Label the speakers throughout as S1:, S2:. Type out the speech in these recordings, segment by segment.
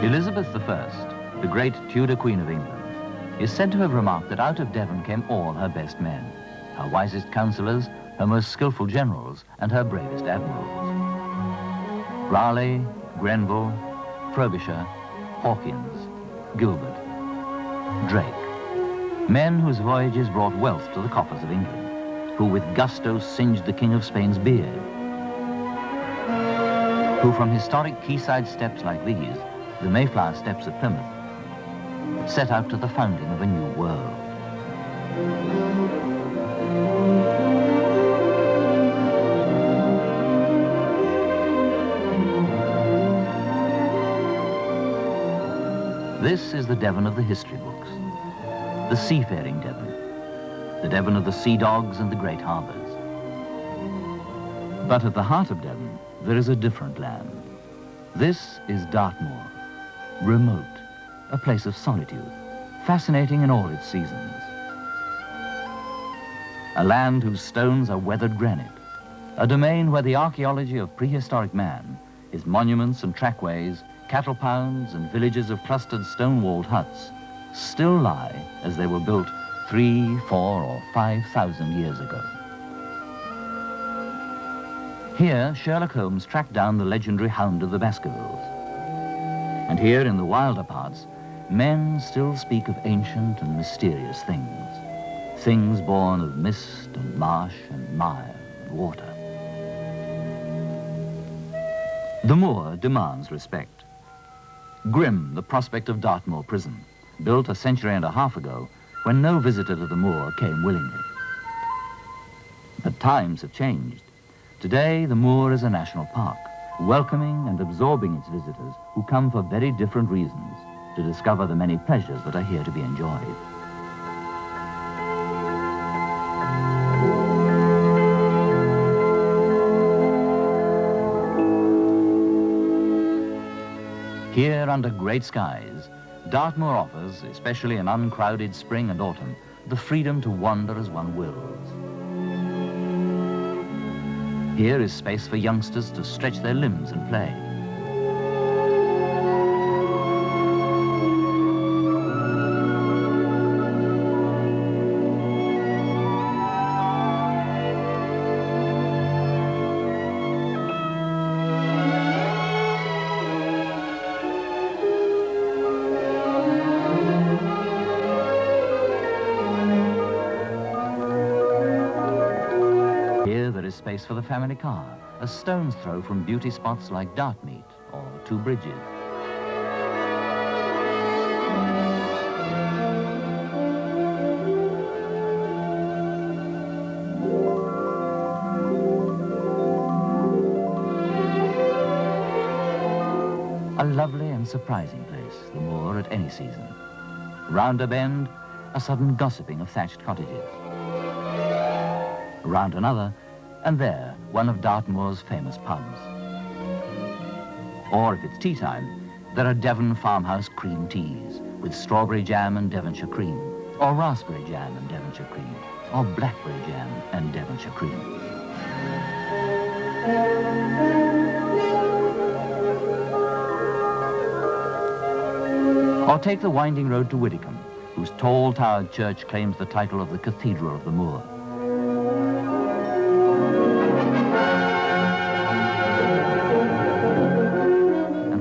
S1: Elizabeth I, the great Tudor Queen of England, is said to have remarked that out of Devon came all her best men, her wisest councillors, her most skillful generals, and her bravest admirals. Raleigh, Grenville, Frobisher, Hawkins, Gilbert, Drake. Men whose voyages brought wealth to the coffers of England, who with gusto singed the King of Spain's beard, who from historic quayside steps like these, the Mayflower steps at Plymouth, set out to the founding of a new world. This is the Devon of the history books, the seafaring Devon, the Devon of the sea dogs and the great harbors. But at the heart of Devon, there is a different land. This is Dartmoor, remote, a place of solitude, fascinating in all its seasons. A land whose stones are weathered granite, a domain where the archaeology of prehistoric man, his monuments and trackways, cattle pounds and villages of clustered stone-walled huts, still lie as they were built 3, 4, or 5,000 years ago. Here, Sherlock Holmes tracked down the legendary Hound of the Baskervilles. And here, in the wilder parts, men still speak of ancient and mysterious things, things born of mist and marsh and mire and water. The moor demands respect. Grim, the prospect of Dartmoor prison, built a century and a half ago when no visitor to the moor came willingly. But times have changed. Today, the moor is a national park, welcoming and absorbing its visitors who come for very different reasons to discover the many pleasures that are here to be enjoyed. Here under great skies, Dartmoor offers, especially in uncrowded spring and autumn, the freedom to wander as one wills. Here is space for youngsters to stretch their limbs and play. Space for the family car, a stone's throw from beauty spots like Dartmeet or Two Bridges. A lovely and surprising place, the moor at any season. Round a bend, a sudden gossiping of thatched cottages. Round another, and there, one of Dartmoor's famous pubs. Or if it's tea time, there are Devon farmhouse cream teas with strawberry jam and Devonshire cream, or raspberry jam and Devonshire cream, or blackberry jam and Devonshire cream. Or take the winding road to Widdicombe, whose tall-towered church claims the title of the Cathedral of the Moor.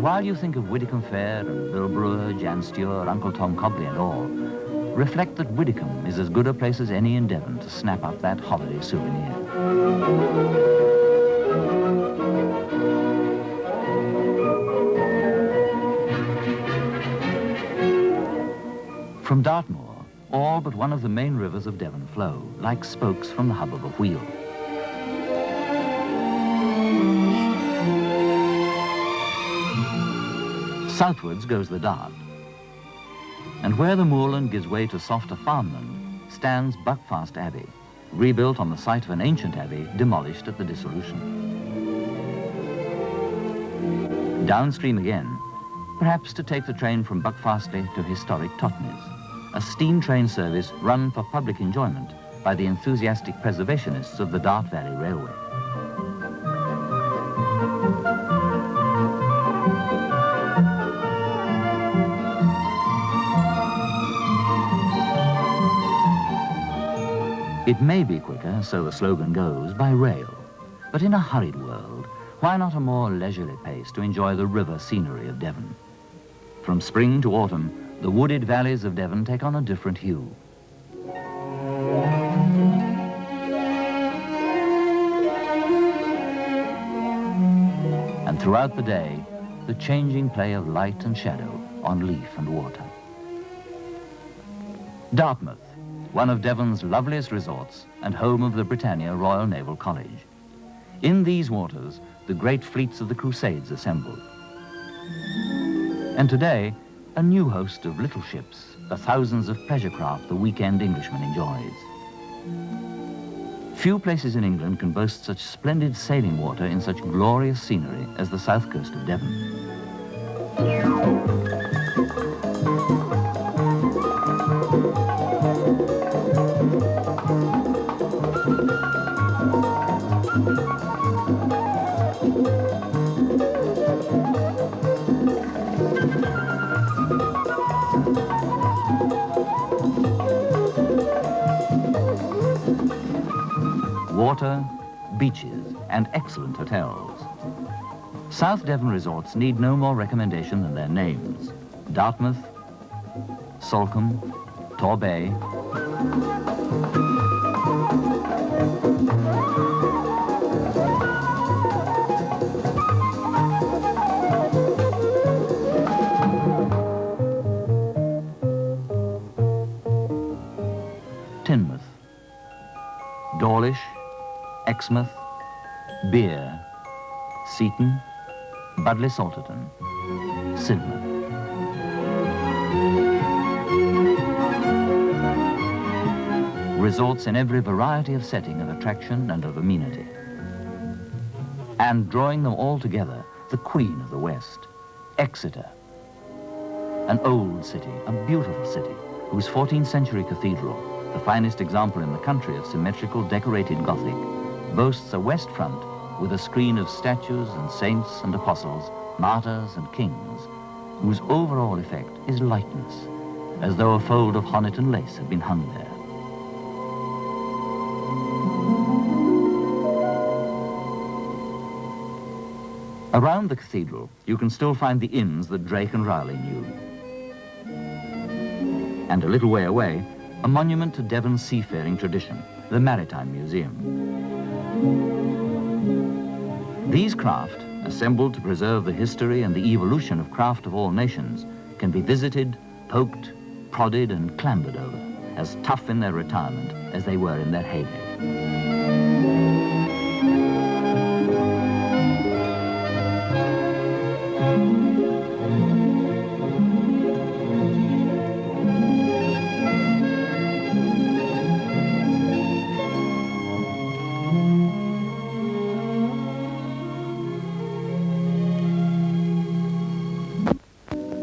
S1: While you think of Widdicombe Fair and Bill Brewer, Jan Stewart, Uncle Tom Cobley and all, reflect that Widdicombe is as good a place as any in Devon to snap up that holiday souvenir. From Dartmoor, all but one of the main rivers of Devon flow, like spokes from the hub of a wheel. Southwards goes the Dart. And where the moorland gives way to softer farmland, stands Buckfast Abbey, rebuilt on the site of an ancient abbey demolished at the dissolution. Downstream again, perhaps to take the train from Buckfastleigh to historic Totnes, a steam train service run for public enjoyment by the enthusiastic preservationists of the Dart Valley Railway. It may be quicker, so the slogan goes, by rail. But in a hurried world, why not a more leisurely pace to enjoy the river scenery of Devon? From spring to autumn, the wooded valleys of Devon take on a different hue. And throughout the day, the changing play of light and shadow on leaf and water. Dartmouth, one of Devon's loveliest resorts and home of the Britannia Royal Naval College. In these waters, the great fleets of the Crusades assembled. And today, a new host of little ships, the thousands of pleasure craft the weekend Englishman enjoys. Few places in England can boast such splendid sailing water in such glorious scenery as the south coast of Devon. Water, beaches, and excellent hotels. South Devon resorts need no more recommendation than their names. Dartmouth, Salcombe, Torbay. Teignmouth, Dawlish, Exmouth, Beer, Seaton, Budleigh Salterton, Sidmouth. Resorts in every variety of setting of attraction and of amenity. And drawing them all together, the Queen of the West, Exeter. An old city, a beautiful city, whose 14th century cathedral, the finest example in the country of symmetrical decorated Gothic, boasts a west front with a screen of statues and saints and apostles, martyrs and kings, whose overall effect is lightness, as though a fold of Honiton lace had been hung there. Around the cathedral, you can still find the inns that Drake and Rowley knew. And a little way away, a monument to Devon's seafaring tradition, the Maritime Museum. These craft, assembled to preserve the history and the evolution of craft of all nations, can be visited, poked, prodded, and clambered over, as tough in their retirement as they were in their heyday.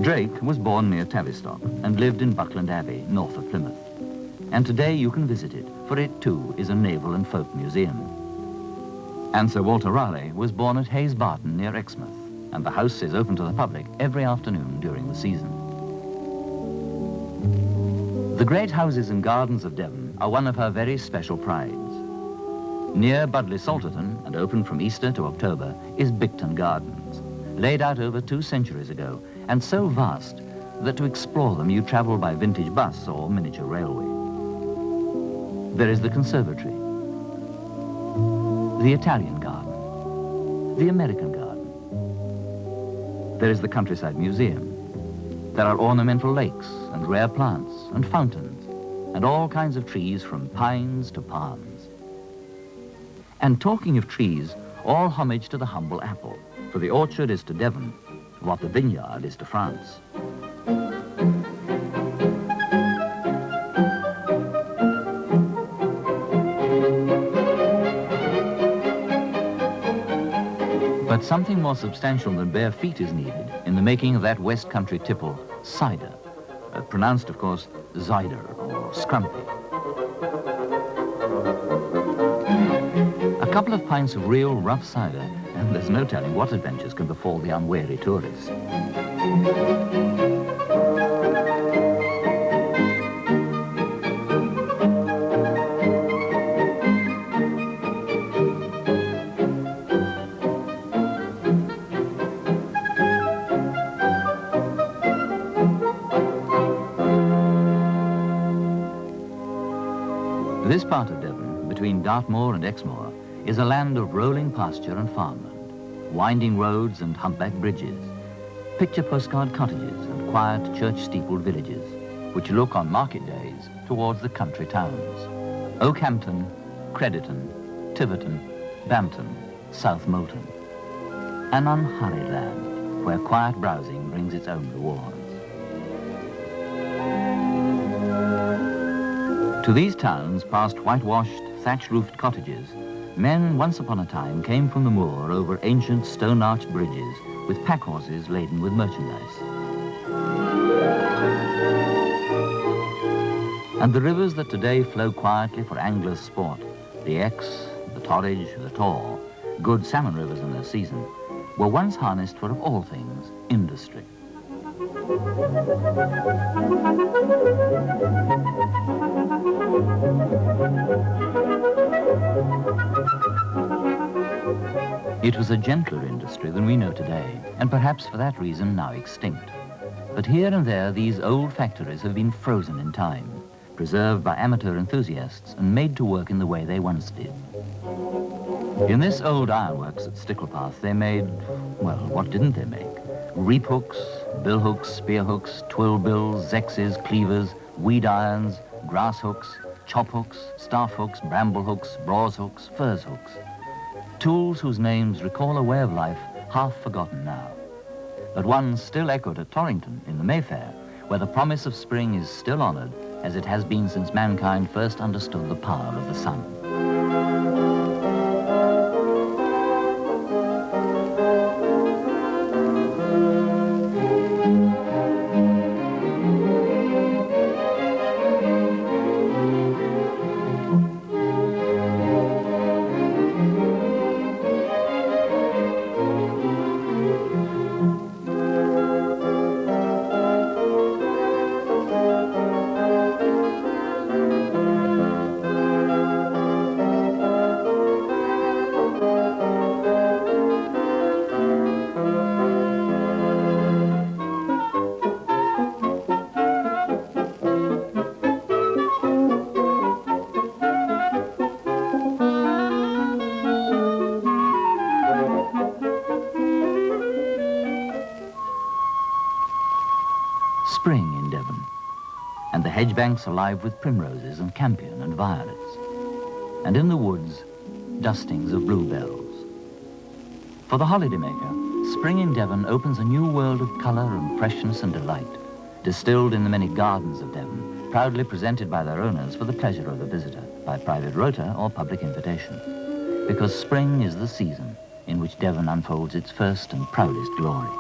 S1: Drake was born near Tavistock and lived in Buckland Abbey, north of Plymouth. And today you can visit it, for it too is a naval and folk museum. And Sir Walter Raleigh was born at Hayes Barton near Exmouth, and the house is open to the public every afternoon during the season. The great houses and gardens of Devon are one of her very special prides. Near Budleigh Salterton, and open from Easter to October, is Bicton Gardens, laid out over 2 centuries ago, and so vast that to explore them you travel by vintage bus or miniature railway. There is the conservatory, the Italian garden, the American garden. There is the countryside museum. There are ornamental lakes and rare plants and fountains and all kinds of trees from pines to palms. And talking of trees, all homage to the humble apple, for the orchard is to Devon what the vineyard is to France. But something more substantial than bare feet is needed in the making of that West Country tipple, cider, pronounced, of course, cider or scrumpy. A couple of pints of real rough cider, and there's no telling what adventures can befall the unwary tourist. part of Devon, between Dartmoor and Exmoor, is a land of rolling pasture and farmland, winding roads and humpback bridges, picture postcard cottages and quiet church-steepled villages, which look on market days towards the country towns. Oakhampton, Crediton, Tiverton, Bampton, South Molton. An unhurried land where quiet browsing brings its own rewards. To these towns, past whitewashed, thatch-roofed cottages, men once upon a time came from the moor over ancient stone-arched bridges with pack-horses laden with merchandise. And the rivers that today flow quietly for anglers' sport, the Exe, the Torridge, the Tor, good salmon rivers in their season, were once harnessed for, of all things, industry. It was a gentler industry than we know today, and perhaps for that reason now extinct. But here and there, these old factories have been frozen in time, preserved by amateur enthusiasts and made to work in the way they once did. In this old ironworks at Sticklepath, they made, well, what didn't they make? Reap hooks, bill hooks, spear hooks, twill bills, zexes, cleavers, weed irons, grass hooks, chop hooks, staff hooks, bramble hooks, brawse hooks, furze hooks. Tools whose names recall a way of life half forgotten now. But one still echoed at Torrington in the Mayfair, where the promise of spring is still honored as it has been since mankind first understood the power of the sun. Spring in Devon, and the hedge banks alive with primroses and campion and violets, and in the woods, dustings of bluebells. For the holidaymaker, spring in Devon opens a new world of colour and freshness and delight, distilled in the many gardens of Devon, proudly presented by their owners for the pleasure of the visitor, by private rota or public invitation. Because spring is the season in which Devon unfolds its first and proudest glory.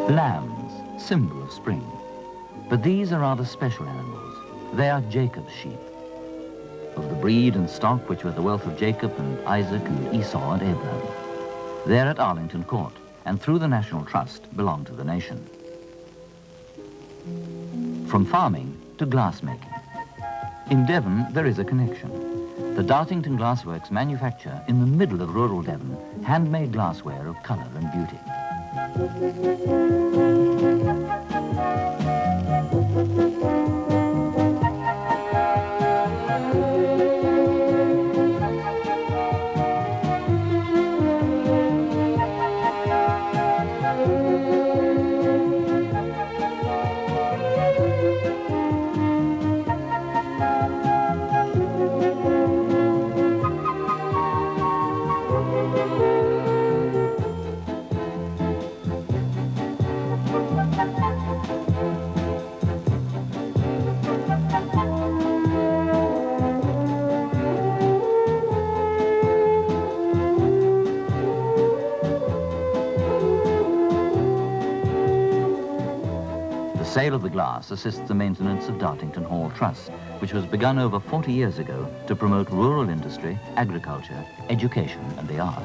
S1: Lambs, symbol of spring. But these are rather special animals. They are Jacob's sheep, of the breed and stock which were the wealth of Jacob and Isaac and Esau and Abraham. They're at Arlington Court, and through the National Trust belong to the nation. From farming to glassmaking. In Devon, there is a connection. The Dartington Glassworks manufacture, in the middle of rural Devon, handmade glassware of colour and beauty. sale of the glass assists the maintenance of Dartington Hall Trust, which was begun over 40 years ago to promote rural industry, agriculture, education and the arts.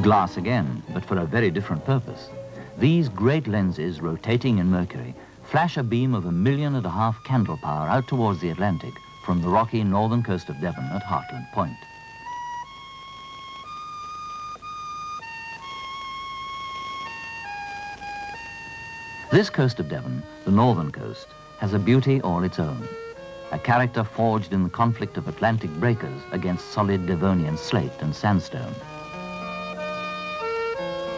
S1: Glass again, but for a very different purpose. These great lenses, rotating in mercury, flash a beam of 1.5 million candle power out towards the Atlantic from the rocky northern coast of Devon at Hartland Point. This coast of Devon, the northern coast, has a beauty all its own, a character forged in the conflict of Atlantic breakers against solid Devonian slate and sandstone.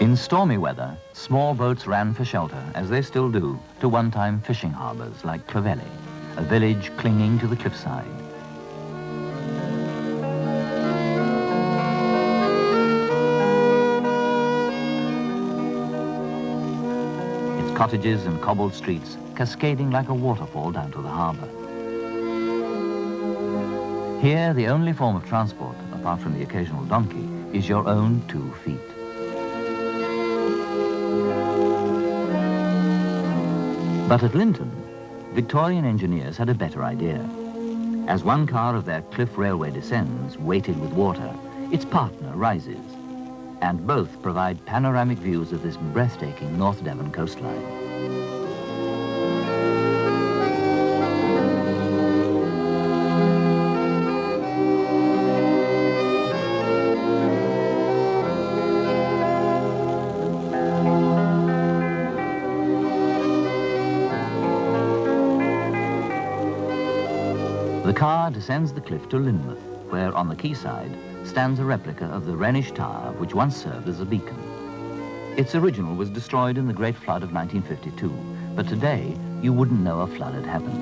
S1: In stormy weather, small boats ran for shelter, as they still do, to one-time fishing harbours like Clovelly, a village clinging to the cliffside. Its cottages and cobbled streets cascading like a waterfall down to the harbour. Here, the only form of transport, apart from the occasional donkey, is your own 2 feet. But at Linton, Victorian engineers had a better idea. As one car of their cliff railway descends, weighted with water, its partner rises, and both provide panoramic views of this breathtaking North Devon coastline. The car descends the cliff to Lynmouth, where on the quayside stands a replica of the Wrenish Tower, which once served as a beacon. Its original was destroyed in the Great Flood of 1952, but today you wouldn't know a flood had happened.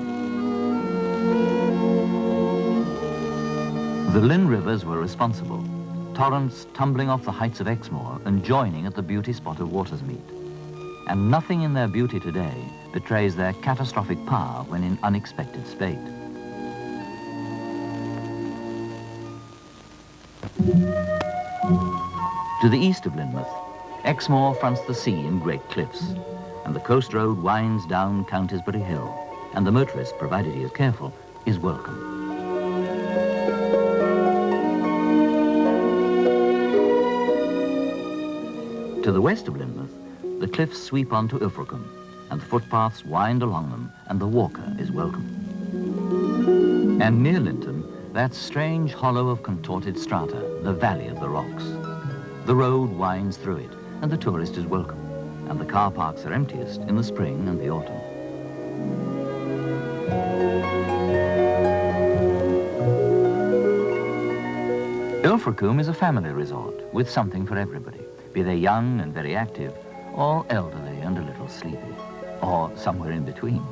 S1: The Lynn rivers were responsible, torrents tumbling off the heights of Exmoor and joining at the beauty spot of Watersmeet. And nothing in their beauty today betrays their catastrophic power when in unexpected spate. To the east of Lynmouth, Exmoor fronts the sea in great cliffs, and the coast road winds down Countisbury Hill, and the motorist, provided he is careful, is welcome. To the west of Lynmouth, the cliffs sweep on to Ilfracombe, and the footpaths wind along them, and the walker is welcome. And near Linton, that strange hollow of contorted strata, the Valley of the Rocks. The road winds through it, and the tourist is welcome, and the car parks are emptiest in the spring and the autumn. Ilfracombe is a family resort with something for everybody, be they young and very active, or elderly and a little sleepy, or somewhere in between.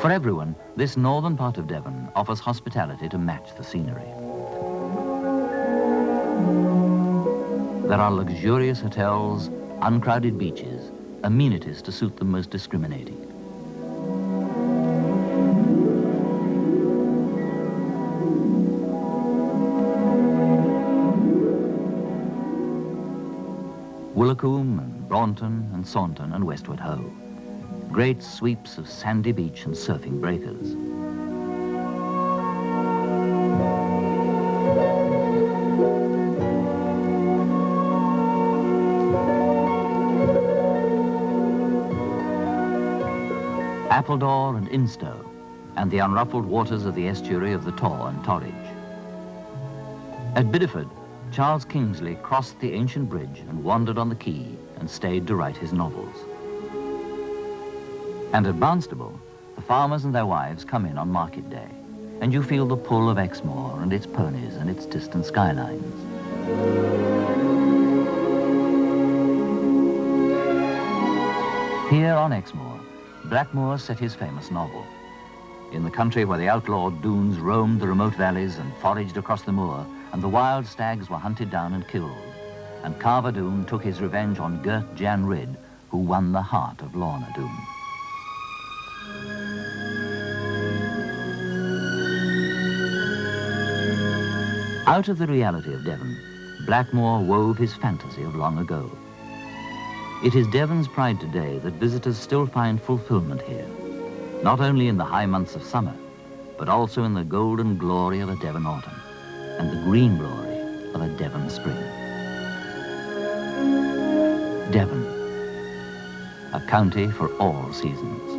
S1: For everyone, this northern part of Devon offers hospitality to match the scenery. There are luxurious hotels, uncrowded beaches, amenities to suit the most discriminating. Willicombe and Braunton and Saunton and Westward Ho. Great sweeps of sandy beach and surfing breakers. Appledore and Instow, and the unruffled waters of the estuary of the Tor and Torridge. At Bideford, Charles Kingsley crossed the ancient bridge and wandered on the quay and stayed to write his novels. And at Barnstable, the farmers and their wives come in on market day, and you feel the pull of Exmoor and its ponies and its distant skylines. Here on Exmoor, Blackmore set his famous novel. In the country where the outlawed Doones roamed the remote valleys and foraged across the moor, and the wild stags were hunted down and killed, and Carver Doone took his revenge on Gert Jan Rid, who won the heart of Lorna Doone. Out of the reality of Devon, Blackmore wove his fantasy of long ago. It is Devon's pride today that visitors still find fulfillment here, not only in the high months of summer, but also in the golden glory of a Devon autumn and the green glory of a Devon spring. Devon, a county for all seasons.